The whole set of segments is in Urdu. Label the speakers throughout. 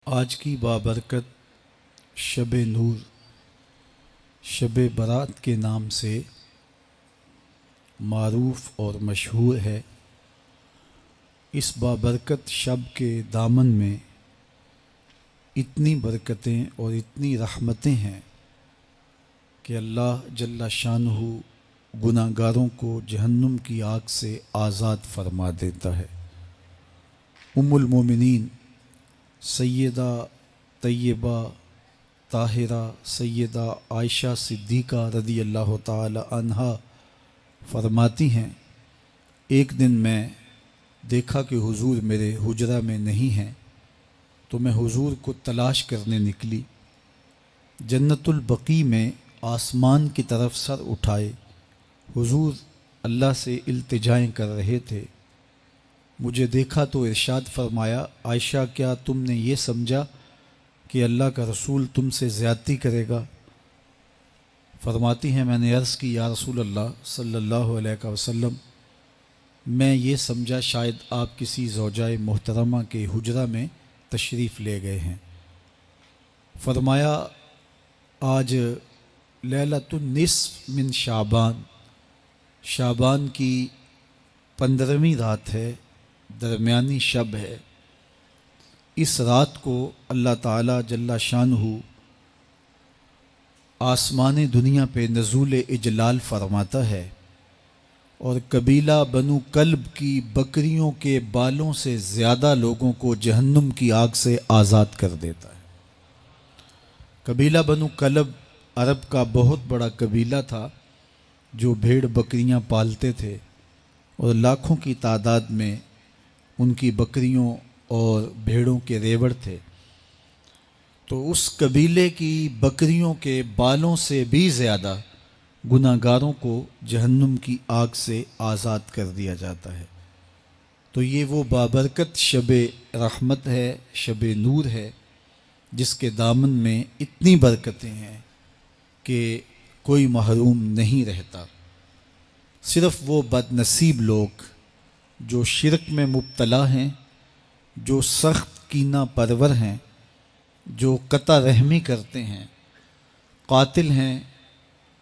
Speaker 1: آج کی بابرکت شب نور شب برات کے نام سے معروف اور مشہور ہے۔ اس بابرکت شب کے دامن میں اتنی برکتیں اور اتنی رحمتیں ہیں کہ اللہ جل شانہ گناہ گاروں کو جہنم کی آگ سے آزاد فرما دیتا ہے۔ ام المومنین سیدہ طیبہ طاہرہ سیدہ عائشہ صدیقہ رضی اللہ تعالی عنہا فرماتی ہیں، ایک دن میں دیکھا کہ حضور میرے حجرہ میں نہیں ہیں، تو میں حضور کو تلاش کرنے نکلی۔ جنت البقیع میں آسمان کی طرف سر اٹھائے حضور اللہ سے التجائیں کر رہے تھے۔ مجھے دیکھا تو ارشاد فرمایا، عائشہ کیا تم نے یہ سمجھا کہ اللہ کا رسول تم سے زیادتی کرے گا؟ فرماتی ہیں میں نے عرض کی یا رسول اللہ صلی اللہ علیہ وسلم، میں یہ سمجھا شاید آپ کسی زوجائے محترمہ کے حجرہ میں تشریف لے گئے ہیں۔ فرمایا آج لیلۃ النصف من شعبان، شعبان کی 15ویں رات ہے، درمیانی شب ہے۔ اس رات کو اللہ تعالی جل شانہ آسمان دنیا پہ نزول اجلال فرماتا ہے اور قبیلہ بنو کلب کی بکریوں کے بالوں سے زیادہ لوگوں کو جہنم کی آگ سے آزاد کر دیتا ہے۔ قبیلہ بنو کلب عرب کا بہت بڑا قبیلہ تھا جو بھیڑ بکریاں پالتے تھے اور لاکھوں کی تعداد میں ان کی بکریوں اور بھیڑوں کے ریوڑ تھے۔ تو اس قبیلے کی بکریوں کے بالوں سے بھی زیادہ گناہ گاروں کو جہنم کی آگ سے آزاد کر دیا جاتا ہے۔ تو یہ وہ بابرکت شب رحمت ہے، شب نور ہے، جس کے دامن میں اتنی برکتیں ہیں کہ کوئی محروم نہیں رہتا۔ صرف وہ بد نصیب لوگ جو شرک میں مبتلا ہیں، جو سخت کینہ پرور ہیں، جو قطع رحمی کرتے ہیں، قاتل ہیں،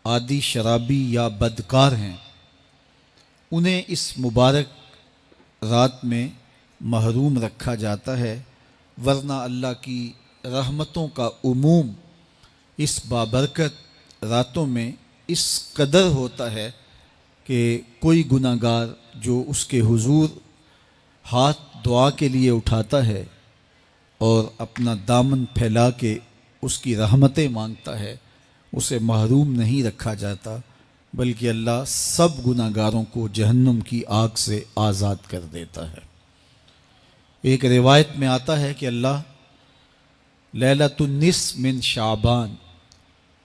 Speaker 1: عادی شرابی یا بدکار ہیں، انہیں اس مبارک رات میں محروم رکھا جاتا ہے، ورنہ اللہ کی رحمتوں کا عموم اس بابرکت راتوں میں اس قدر ہوتا ہے کہ کوئی گناہ گار جو اس کے حضور ہاتھ دعا کے لیے اٹھاتا ہے اور اپنا دامن پھیلا کے اس کی رحمتیں مانگتا ہے، اسے محروم نہیں رکھا جاتا، بلکہ اللہ سب گناہ گاروں کو جہنم کی آگ سے آزاد کر دیتا ہے۔ ایک روایت میں آتا ہے کہ اللہ لیلۃ النصف من شعبان،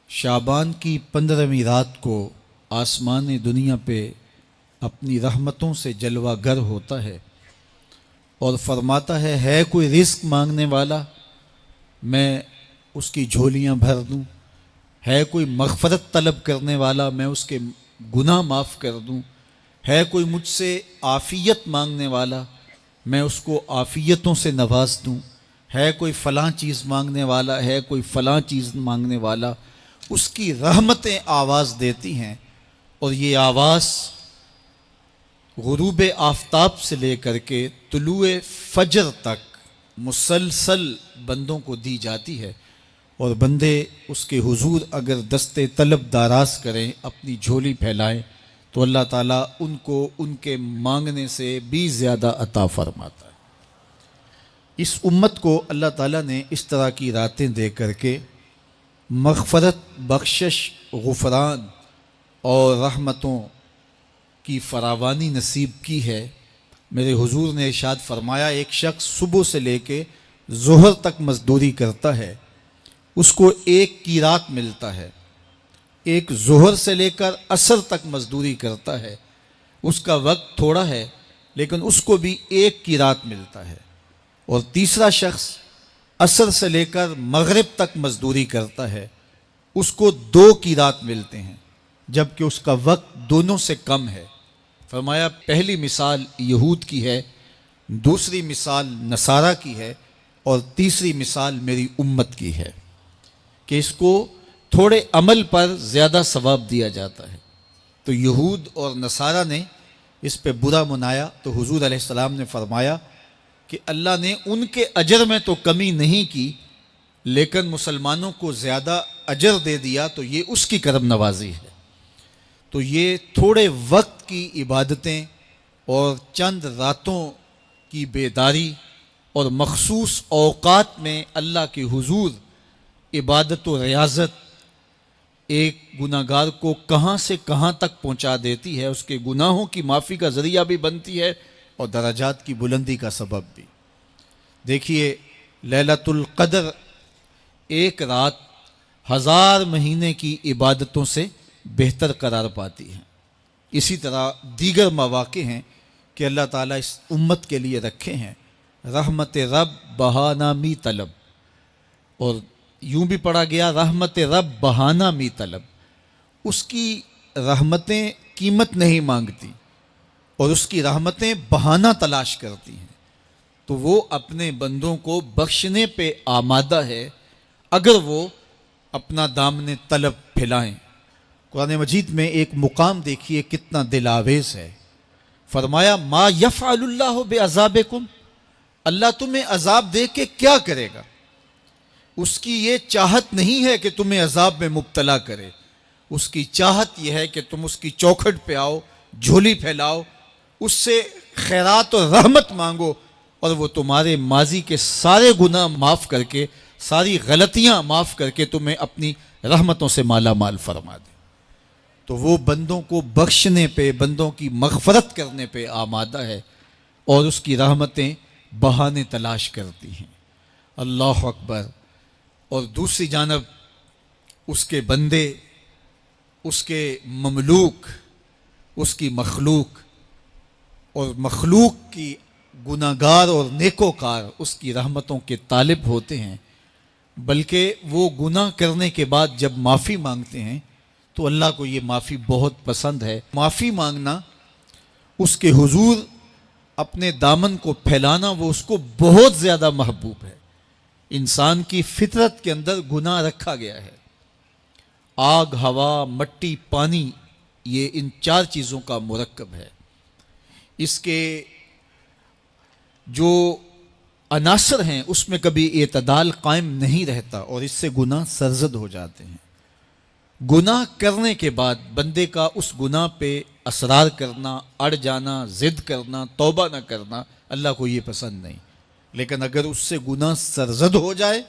Speaker 1: شعبان کی 15ویں رات کو آسمان دنیا پہ اپنی رحمتوں سے جلوہ گر ہوتا ہے اور فرماتا ہے کوئی رزق مانگنے والا، میں اس کی جھولیاں بھر دوں، ہے کوئی مغفرت طلب کرنے والا، میں اس کے گناہ معاف کر دوں، ہے کوئی مجھ سے عافیت مانگنے والا، میں اس کو عافیتوں سے نواز دوں، ہے کوئی فلاں چیز مانگنے والا، ہے کوئی فلاں چیز مانگنے والا، اس کی رحمتیں آواز دیتی ہیں اور یہ آواز غروب آفتاب سے لے کر کے طلوع فجر تک مسلسل بندوں کو دی جاتی ہے، اور بندے اس کے حضور اگر دست طلب دراز کریں، اپنی جھولی پھیلائیں، تو اللہ تعالیٰ ان کو ان کے مانگنے سے بھی زیادہ عطا فرماتا ہے۔ اس امت کو اللہ تعالیٰ نے اس طرح کی راتیں دے کر کے مغفرت، بخشش، غفران اور رحمتوں کی فراوانی نصیب کی ہے۔ میرے حضور نے ارشاد فرمایا ایک شخص صبح سے لے کے ظہر تک مزدوری کرتا ہے، اس کو ایک قیرات ملتا ہے۔ ایک ظہر سے لے کر عصر تک مزدوری کرتا ہے، اس کا وقت تھوڑا ہے لیکن اس کو بھی ایک قیرات ملتا ہے۔ اور تیسرا شخص عصر سے لے کر مغرب تک مزدوری کرتا ہے، اس کو 2 قیرات ملتے ہیں، جبکہ اس کا وقت دونوں سے کم ہے۔ فرمایا پہلی مثال یہود کی ہے، دوسری مثال نصارہ کی ہے، اور تیسری مثال میری امت کی ہے کہ اس کو تھوڑے عمل پر زیادہ ثواب دیا جاتا ہے۔ تو یہود اور نصارہ نے اس پہ برا منایا تو حضور علیہ السلام نے فرمایا کہ اللہ نے ان کے اجر میں تو کمی نہیں کی، لیکن مسلمانوں کو زیادہ اجر دے دیا، تو یہ اس کی کرم نوازی ہے۔ تو یہ تھوڑے وقت کی عبادتیں اور چند راتوں کی بیداری اور مخصوص اوقات میں اللہ کے حضور عبادت و ریاضت ایک گناہ گار کو کہاں سے کہاں تک پہنچا دیتی ہے، اس کے گناہوں کی معافی کا ذریعہ بھی بنتی ہے اور درجات کی بلندی کا سبب بھی۔ دیکھیے لیلۃ القدر ایک رات 1000 مہینے کی عبادتوں سے بہتر قرار پاتی ہے۔ اسی طرح دیگر مواقع ہیں کہ اللہ تعالیٰ اس امت کے لیے رکھے ہیں، رحمت رب بہانہ می طلب، اور یوں بھی پڑھا گیا رحمت رب بہانہ می طلب۔ اس کی رحمتیں قیمت نہیں مانگتی اور اس کی رحمتیں بہانہ تلاش کرتی ہیں، تو وہ اپنے بندوں کو بخشنے پہ آمادہ ہے اگر وہ اپنا دامن طلب پھیلائیں۔ قرآن مجید میں ایک مقام دیکھیے کتنا دل آویز ہے، فرمایا ما یفعل اللہ بعذابکم، اللہ تمہیں عذاب دے کے کیا کرے گا؟ اس کی یہ چاہت نہیں ہے کہ تمہیں عذاب میں مبتلا کرے، اس کی چاہت یہ ہے کہ تم اس کی چوکھٹ پہ آؤ، جھولی پھیلاؤ، اس سے خیرات اور رحمت مانگو، اور وہ تمہارے ماضی کے سارے گناہ معاف کر کے، ساری غلطیاں معاف کر کے تمہیں اپنی رحمتوں سے مالا مال فرما دے۔ تو وہ بندوں کو بخشنے پہ، بندوں کی مغفرت کرنے پہ آمادہ ہے اور اس کی رحمتیں بہانے تلاش کرتی ہیں۔ اللہ اکبر۔ اور دوسری جانب اس کے بندے، اس کے مملوک، اس کی مخلوق، اور مخلوق کی گناہ گار اور نیکوکار اس کی رحمتوں کے طالب ہوتے ہیں، بلکہ وہ گناہ کرنے کے بعد جب معافی مانگتے ہیں تو اللہ کو یہ معافی بہت پسند ہے۔ معافی مانگنا، اس کے حضور اپنے دامن کو پھیلانا، وہ اس کو بہت زیادہ محبوب ہے۔ انسان کی فطرت کے اندر گناہ رکھا گیا ہے۔ آگ، ہوا، مٹی، پانی، یہ ان 4 چیزوں کا مرکب ہے۔ اس کے جو عناصر ہیں اس میں کبھی اعتدال قائم نہیں رہتا اور اس سے گناہ سرزد ہو جاتے ہیں۔ گناہ کرنے کے بعد بندے کا اس گناہ پہ اصرار کرنا، اڑ جانا، ضد کرنا، توبہ نہ کرنا، اللہ کو یہ پسند نہیں۔ لیکن اگر اس سے گناہ سرزد ہو جائے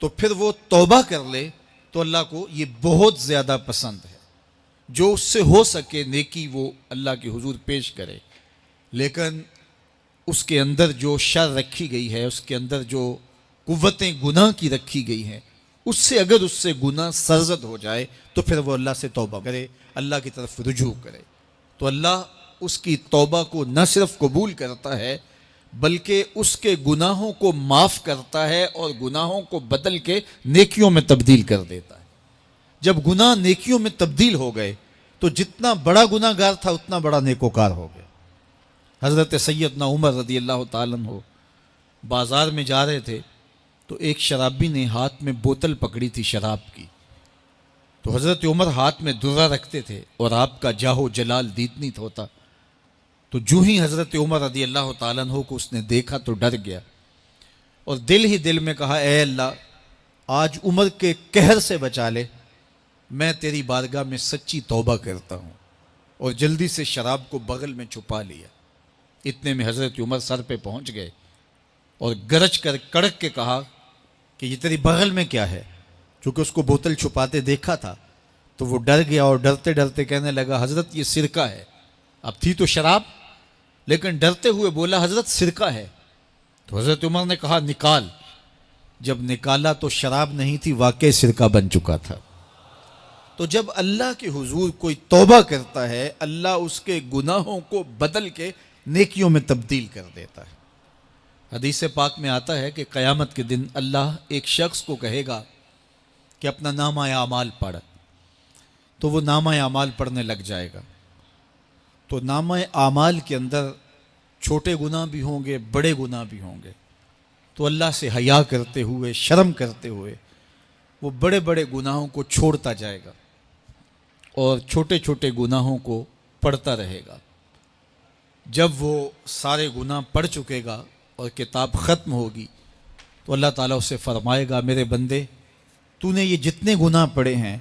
Speaker 1: تو پھر وہ توبہ کر لے تو اللہ کو یہ بہت زیادہ پسند ہے۔ جو اس سے ہو سکے نیکی وہ اللہ کے حضور پیش کرے، لیکن اس کے اندر جو شر رکھی گئی ہے، اس کے اندر جو قوتیں گناہ کی رکھی گئی ہیں، اس سے اگر اس سے گناہ سرزد ہو جائے تو پھر وہ اللہ سے توبہ کرے، اللہ کی طرف رجوع کرے، تو اللہ اس کی توبہ کو نہ صرف قبول کرتا ہے بلکہ اس کے گناہوں کو معاف کرتا ہے اور گناہوں کو بدل کے نیکیوں میں تبدیل کر دیتا ہے۔ جب گناہ نیکیوں میں تبدیل ہو گئے تو جتنا بڑا گناہ گار تھا اتنا بڑا نیکوکار ہو گیا۔ حضرت سیدنا عمر رضی اللہ تعالیٰ عنہ بازار میں جا رہے تھے تو ایک شرابی نے ہاتھ میں بوتل پکڑی تھی شراب کی، تو حضرت عمر ہاتھ میں درہ رکھتے تھے اور آپ کا جاہ و جلال دیدنیت ہوتا، تو جو ہی حضرت عمر رضی اللہ تعالیٰ عنہ کو اس نے دیکھا تو ڈر گیا اور دل ہی دل میں کہا اے اللہ آج عمر کے قہر سے بچا لے، میں تیری بارگاہ میں سچی توبہ کرتا ہوں، اور جلدی سے شراب کو بغل میں چھپا لیا۔ اتنے میں حضرت عمر سر پہ پہنچ گئے اور گرج کر کڑک کے کہا کہ یہ تیری بغل میں کیا ہے؟ چونکہ اس کو بوتل چھپاتے دیکھا تھا تو وہ ڈر گیا اور ڈرتے ڈرتے کہنے لگا حضرت یہ سرکہ ہے۔ اب تھی تو شراب لیکن ڈرتے ہوئے بولا حضرت سرکہ ہے، تو حضرت عمر نے کہا نکال۔ جب نکالا تو شراب نہیں تھی، واقعی سرکہ بن چکا تھا۔ تو جب اللہ کے حضور کوئی توبہ کرتا ہے اللہ اس کے گناہوں کو بدل کے نیکیوں میں تبدیل کر دیتا ہے۔ حدیث پاک میں آتا ہے کہ قیامت کے دن اللہ ایک شخص کو کہے گا کہ اپنا نامہ اعمال پڑھ، تو وہ نامہ اعمال پڑھنے لگ جائے گا، تو نامہ اعمال کے اندر چھوٹے گناہ بھی ہوں گے، بڑے گناہ بھی ہوں گے، تو اللہ سے حیا کرتے ہوئے، شرم کرتے ہوئے وہ بڑے بڑے گناہوں کو چھوڑتا جائے گا اور چھوٹے چھوٹے گناہوں کو پڑھتا رہے گا۔ جب وہ سارے گناہ پڑھ چکے گا اور کتاب ختم ہوگی تو اللہ تعالیٰ اسے فرمائے گا، میرے بندے تو نے یہ جتنے گناہ پڑھے ہیں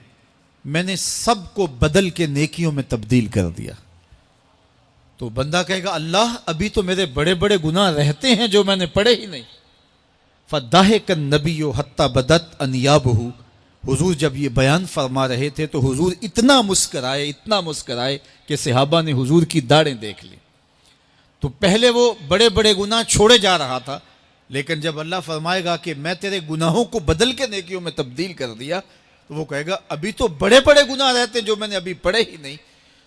Speaker 1: میں نے سب کو بدل کے نیکیوں میں تبدیل کر دیا۔ تو بندہ کہے گا، اللہ ابھی تو میرے بڑے بڑے گناہ رہتے ہیں جو میں نے پڑھے ہی نہیں۔ فَضَحِكَ النَّبِيُّ حَتَّى بَدَتْ أَنْيَابُهُ، حضور جب یہ بیان فرما رہے تھے تو حضور اتنا مسکرائے کہ صحابہ نے حضور کی داڑھیں دیکھ لی۔ تو پہلے وہ بڑے بڑے گناہ چھوڑے جا رہا تھا، لیکن جب اللہ فرمائے گا کہ میں تیرے گناہوں کو بدل کے نیکیوں میں تبدیل کر دیا، تو وہ کہے گا ابھی تو بڑے بڑے گناہ رہتے جو میں نے ابھی پڑھے ہی نہیں۔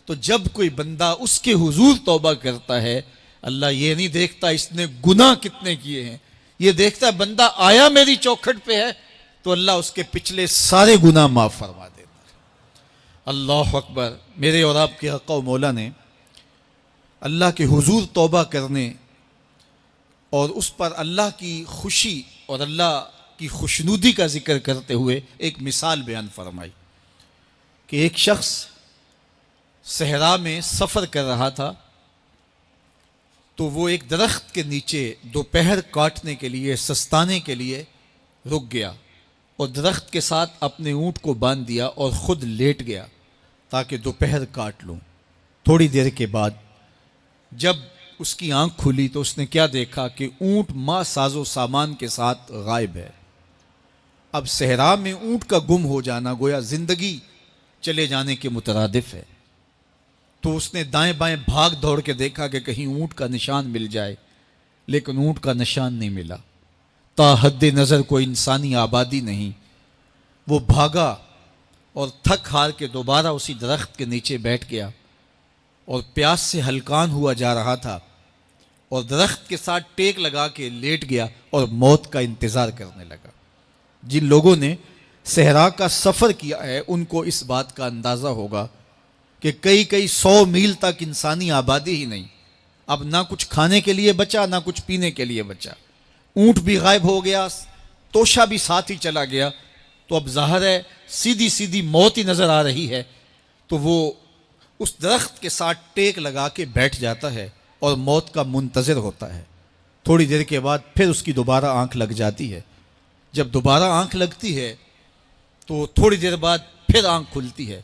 Speaker 1: تو جب کوئی بندہ اس کے حضور توبہ کرتا ہے، اللہ یہ نہیں دیکھتا اس نے گناہ کتنے کیے ہیں، یہ دیکھتا ہے بندہ آیا میری چوکھٹ پہ ہے تو اللہ اس کے پچھلے سارے گناہ معاف فرما دیتا ہے۔ اللہ اکبر۔ میرے اور آپ کے آقا و مولا نے اللہ کے حضور توبہ کرنے اور اس پر اللہ کی خوشی اور اللہ کی خوشنودی کا ذکر کرتے ہوئے ایک مثال بیان فرمائی کہ ایک شخص صحرا میں سفر کر رہا تھا، تو وہ ایک درخت کے نیچے دوپہر کاٹنے کے لیے، سستانے کے لیے رک گیا اور درخت کے ساتھ اپنے اونٹ کو باندھ دیا اور خود لیٹ گیا تاکہ دوپہر کاٹ لوں۔ تھوڑی دیر کے بعد جب اس کی آنکھ کھلی تو اس نے کیا دیکھا کہ اونٹ ماں ساز و سامان کے ساتھ غائب ہے۔ اب صحرا میں اونٹ کا گم ہو جانا گویا زندگی چلے جانے کے مترادف ہے۔ تو اس نے دائیں بائیں بھاگ دوڑ کے دیکھا کہ کہیں اونٹ کا نشان مل جائے، لیکن اونٹ کا نشان نہیں ملا۔ تا حد نظر کوئی انسانی آبادی نہیں۔ وہ بھاگا اور تھک ہار کے دوبارہ اسی درخت کے نیچے بیٹھ گیا اور پیاس سے ہلکان ہوا جا رہا تھا اور درخت کے ساتھ ٹیک لگا کے لیٹ گیا اور موت کا انتظار کرنے لگا۔ جن لوگوں نے صحرا کا سفر کیا ہے ان کو اس بات کا اندازہ ہوگا کہ کئی 100 میل تک انسانی آبادی ہی نہیں، اب نہ کچھ کھانے کے لیے بچا نہ کچھ پینے کے لیے بچا، اونٹ بھی غائب ہو گیا، توشہ بھی ساتھ ہی چلا گیا، تو اب ظاہر ہے سیدھی موت ہی نظر آ رہی ہے۔ تو وہ اس درخت کے ساتھ ٹیک لگا کے بیٹھ جاتا ہے اور موت کا منتظر ہوتا ہے۔ تھوڑی دیر کے بعد پھر اس کی دوبارہ آنکھ لگ جاتی ہے۔ جب دوبارہ آنکھ لگتی ہے تو تھوڑی دیر بعد پھر آنکھ کھلتی ہے۔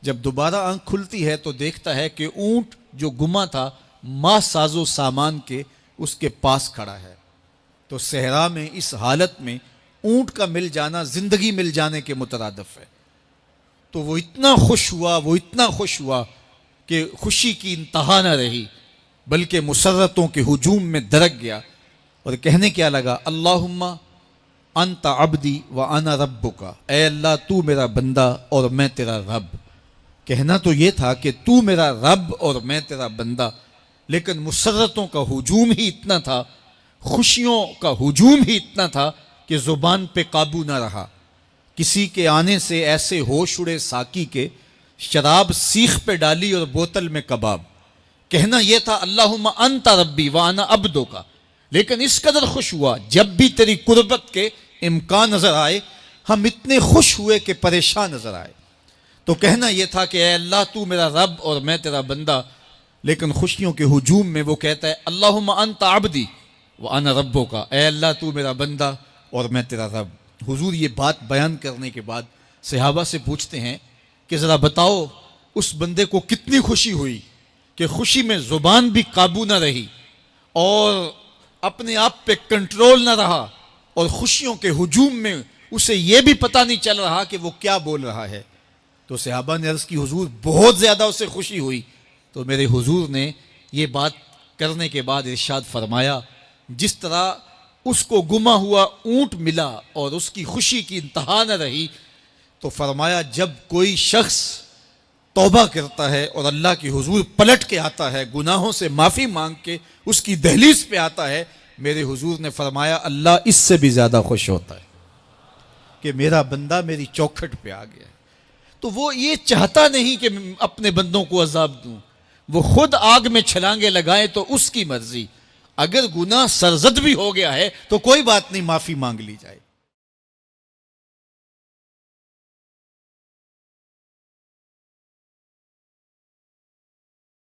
Speaker 1: جب دوبارہ آنکھ کھلتی ہے تو دیکھتا ہے کہ اونٹ جو گما تھا ماں ساز و سامان کے اس کے پاس کھڑا ہے۔ تو صحرا میں اس حالت میں اونٹ کا مل جانا زندگی مل جانے کے مترادف ہے۔ تو وہ اتنا خوش ہوا کہ خوشی کی انتہا نہ رہی، بلکہ مسرتوں کے ہجوم میں درک گیا اور کہنے کیا لگا، اللہم انت عبدی وانا ربک، اے اللہ تو میرا بندہ اور میں تیرا رب۔ کہنا تو یہ تھا کہ تو میرا رب اور میں تیرا بندہ، لیکن مسرتوں کا ہجوم ہی اتنا تھا، خوشیوں کا ہجوم ہی اتنا تھا کہ زبان پہ قابو نہ رہا۔ کسی کے آنے سے ایسے ہوش اڑے ساقی کے، شراب سیخ پہ ڈالی اور بوتل میں کباب۔ کہنا یہ تھا اللہم انت ربی وانا عبدک، لیکن اس قدر خوش ہوا جب بھی تیری قربت کے امکان نظر آئے ہم اتنے خوش ہوئے کہ پریشان نظر آئے۔ تو کہنا یہ تھا کہ اے اللہ تو میرا رب اور میں تیرا بندہ، لیکن خوشیوں کے ہجوم میں وہ کہتا ہے اللہم انت عبدی وانا ربک، اے اللہ تو میرا بندہ اور میں تیرا رب۔ حضور یہ بات بیان کرنے کے بعد صحابہ سے پوچھتے ہیں کہ ذرا بتاؤ اس بندے کو کتنی خوشی ہوئی کہ خوشی میں زبان بھی قابو نہ رہی اور اپنے آپ پہ کنٹرول نہ رہا، اور خوشیوں کے ہجوم میں اسے یہ بھی پتہ نہیں چل رہا کہ وہ کیا بول رہا ہے۔ تو صحابہ نے عرض کی حضور بہت زیادہ اسے خوشی ہوئی۔ تو میرے حضور نے یہ بات کرنے کے بعد ارشاد فرمایا، جس طرح اس کو گما ہوا اونٹ ملا اور اس کی خوشی کی انتہا نہ رہی، تو فرمایا جب کوئی شخص توبہ کرتا ہے اور اللہ کے حضور پلٹ کے آتا ہے، گناہوں سے معافی مانگ کے اس کی دہلیز پہ آتا ہے، میرے حضور نے فرمایا اللہ اس سے بھی زیادہ خوش ہوتا ہے کہ میرا بندہ میری چوکھٹ پہ آ گیا ہے۔ تو وہ یہ چاہتا نہیں کہ اپنے بندوں کو عذاب دوں، وہ خود آگ میں چھلانگے لگائے تو اس کی مرضی، اگر گناہ سرزد بھی ہو گیا ہے تو کوئی بات نہیں، معافی مانگ لی جائے۔